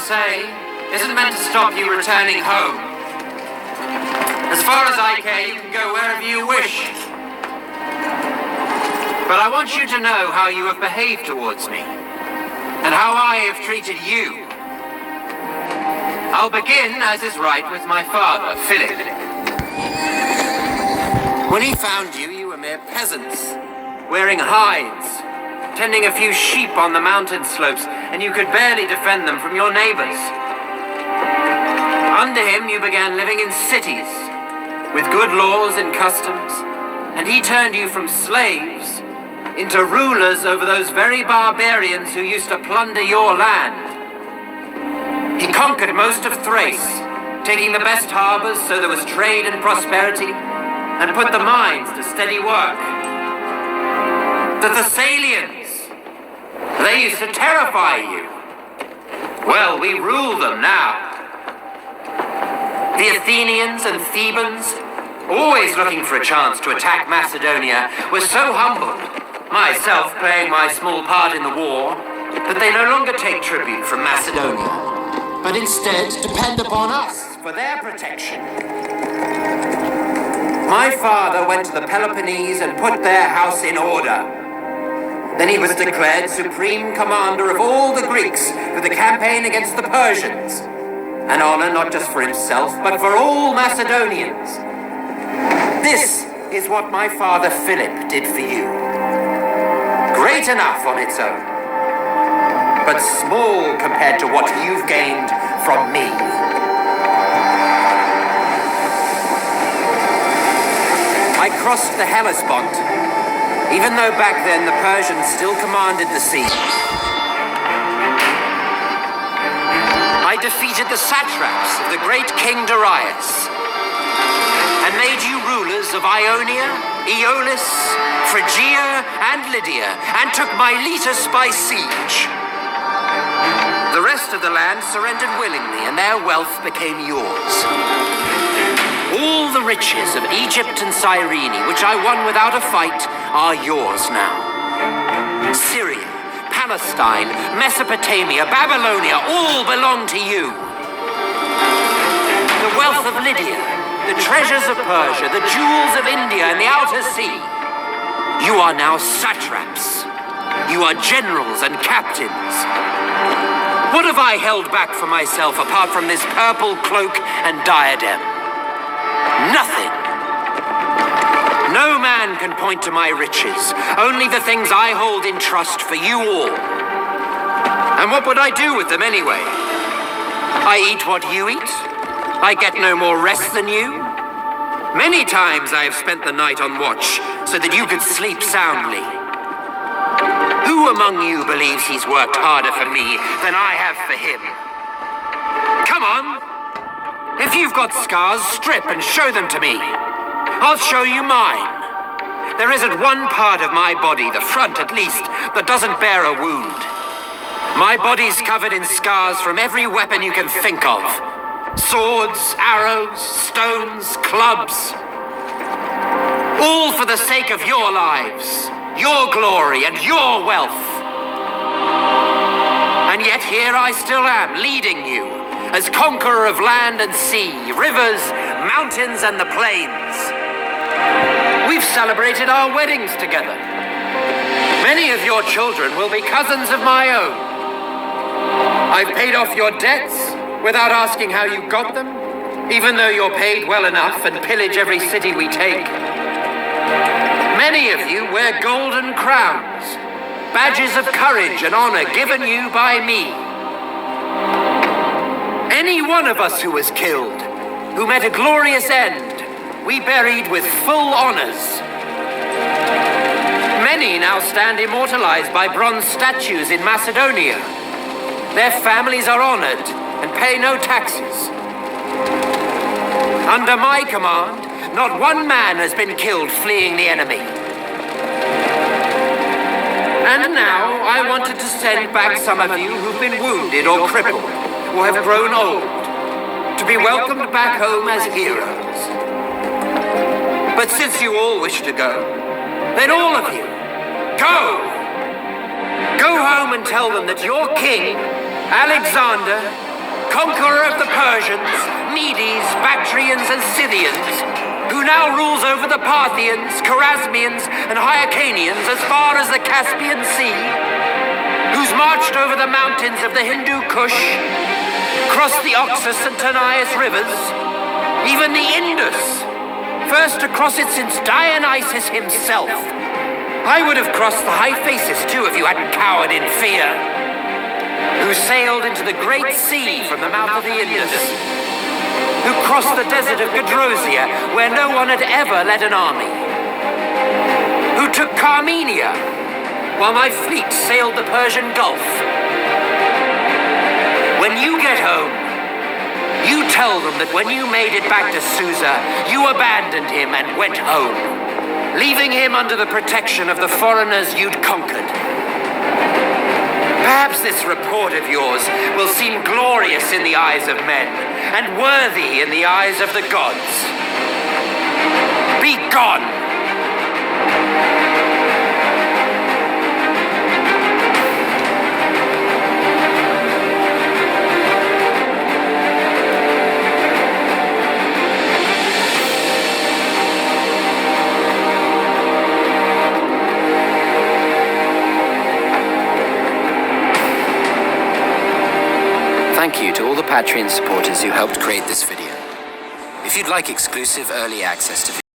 say isn't meant to stop you returning home. As far as I care, you can go wherever you wish. But I want you to know how you have behaved towards me, and how I have treated you. I'll begin, as is right, with my father, Philip. When he found you, you were mere peasants, wearing hides, tending a few sheep on the mountain slopes, and you could barely defend them from your neighbors. Under him, you began living in cities, with good laws and customs, and he turned you from slaves into rulers over those very barbarians who used to plunder your land. He conquered most of Thrace, taking the best harbors so there was trade and prosperity, and put the mines to steady work. The Thessalians, they used to terrify you. Well, we rule them now. The Athenians and Thebans, always looking for a chance to attack Macedonia, were so humbled, myself playing my small part in the war, that they no longer take tribute from Macedonia, but instead depend upon us for their protection. My father went to the Peloponnese and put their house in order. Then he was declared supreme commander of all the Greeks for the campaign against the Persians, an honor not just for himself, but for all Macedonians. This is what my father Philip did for you. Great enough on its own, but small compared to what you've gained from me. I crossed the Hellespont, even though back then the Persians still commanded the sea. I defeated the satraps of the great King Darius, and made you rulers of Ionia, Aeolis, Phrygia, and Lydia, and took Miletus by siege. The rest of the land surrendered willingly, and their wealth became yours. All the riches of Egypt and Cyrene, which I won without a fight, are yours now. Syria, Palestine, Mesopotamia, Babylonia, all belong to you. The wealth of Lydia, the treasures of Persia, the jewels of India and the outer sea. You are now satraps. You are generals and captains. What have I held back for myself apart from this purple cloak and diadem? Nothing. No man can point to my riches, only the things I hold in trust for you all. And what would I do with them anyway? I eat what you eat. I get no more rest than you. Many times I have spent the night on watch so that you could sleep soundly. Who among you believes he's worked harder for me than I have for him? Come on. If you've got scars, strip and show them to me. I'll show you mine. There isn't one part of my body, the front at least, that doesn't bear a wound. My body's covered in scars from every weapon you can think of. Swords, arrows, stones, clubs. All for the sake of your lives, your glory, and your wealth. And yet here I still am, leading you, as conqueror of land and sea, rivers, mountains, and the plains. We've celebrated our weddings together. Many of your children will be cousins of my own. I've paid off your debts without asking how you got them, even though you're paid well enough and pillage every city we take. Many of you wear golden crowns, badges of courage and honor given you by me. Any one of us who was killed, who met a glorious end, we buried with full honors. Many now stand immortalized by bronze statues in Macedonia. Their families are honored and pay no taxes. Under my command, not one man has been killed fleeing the enemy. And now I wanted to send back some of you who've been wounded or crippled, or have grown old, to be welcomed back home as heroes. But since you all wish to go, then all of you, go! Go home and tell them that your king, Alexander, conqueror of the Persians, Medes, Bactrians, and Scythians, who now rules over the Parthians, Chorasmians, and Hyrcanians as far as the Caspian Sea, who's marched over the mountains of the Hindu Kush, crossed the Oxus and Tanais rivers, even the Indus, first to cross it since Dionysus himself. I would have crossed the Hyphasis too if you hadn't cowered in fear. Who sailed into the great sea from the mouth of the Indus. Who crossed the desert of Gadrosia, where no one had ever led an army. Who took Carmenia, while my fleet sailed the Persian Gulf. When you get home, you tell them that when you made it back to Susa, you abandoned him and went home, leaving him under the protection of the foreigners you'd conquered. Perhaps this report of yours will seem glorious in the eyes of men and worthy in the eyes of the gods. Be gone! Thank you to all the Patreon supporters who helped create this video. If you'd like exclusive early access to